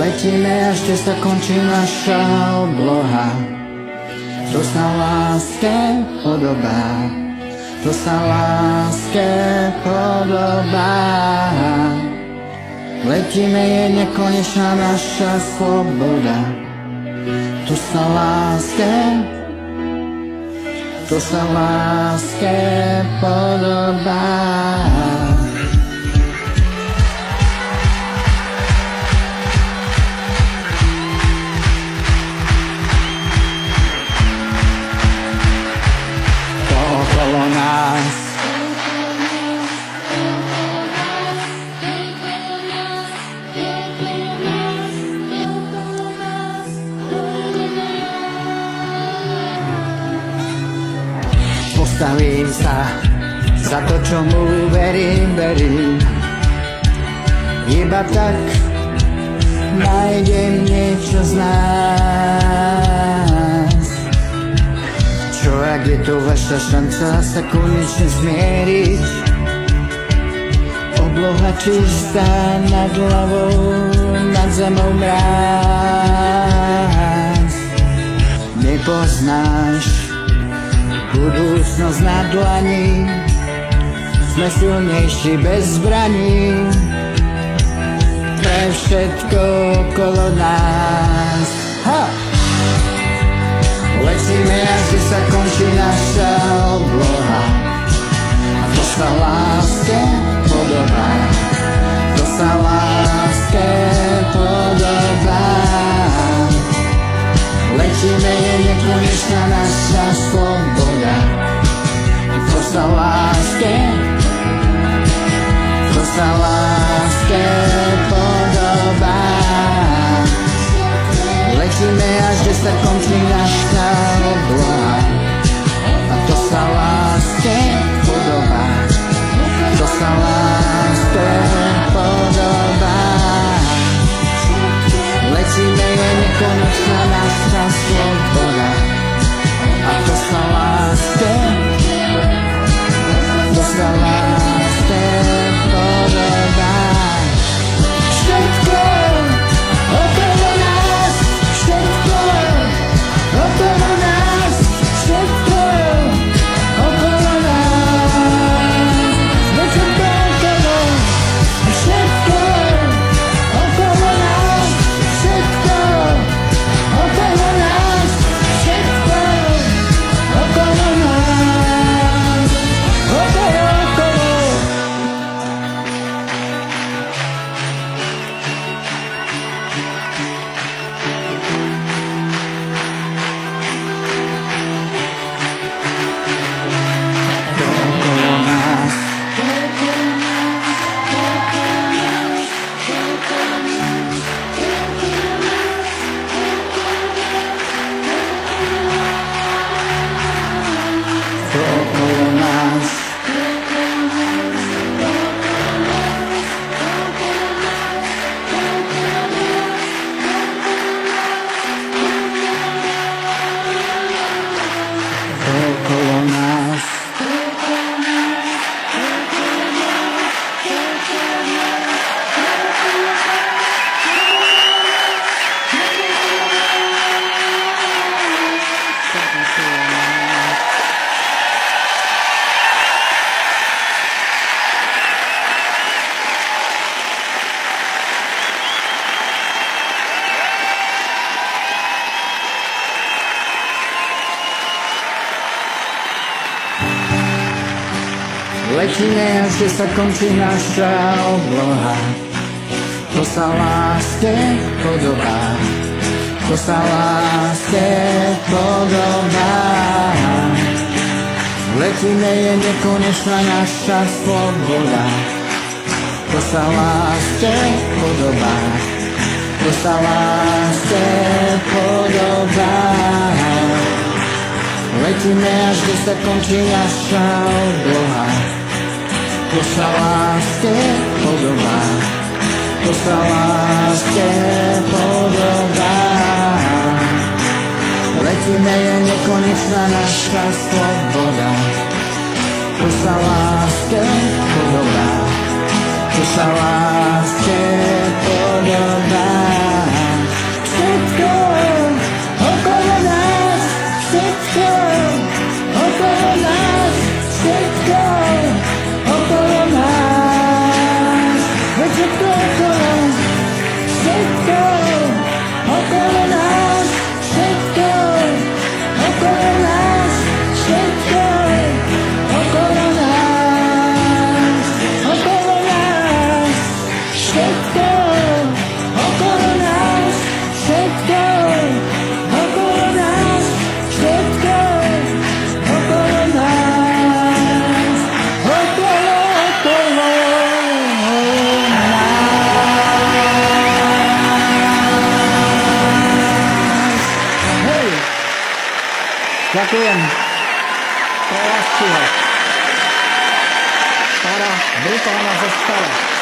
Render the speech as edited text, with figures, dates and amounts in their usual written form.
Letíme, až kde sa končí naša obloha. To sa láske podobá, to sa láske podobá. Letíme, je nekonečná naša sloboda. To sa láske podobá. To okolo nás postavím sa za to, čo mu verím. Iba tak nájdem niečo z nás. Čo ak je to vaša šanca sa konečne zmieriť? Obloha čistá nad hlavou, nad zemou mráz. Nepoznáš budúcnosť na dlani, sme silnejší bez zbraní. Pre všetko okolo nás. Letíme, až kde sa končí naša obloha. A to sa láske podobá, to sa láske podobá. Letíme, je nekonečná naša sloboda. To sa láske podobá. Letíme, až kde sa končí naša obloha. A to sa láske podobá, to sa láske podobá. Letíme, je nekonečná naša sloboda. A to sa láske podobá. Všetko okolo nás, všetko okolo nás, všetko okolo nás. Všetko okolo, všetko okolo nás, všetko okolo nás, všetko okolo nás, okolo. Letíme, až kde sa končí naša obloha. To sa láske podobá, to sa láske podobá. Letíme, je nekonečná naša sloboda. To sa láske podobá, to sa láske podobá. Letíme, až kde sa končí naša obloha. To sa láske podobá, to sa láske podobá. Letíme, je nekonečná naša sloboda. To sa láske podobá, to sa láske podobá. Ďakujem. Pre vás, Stará brutálna zostava.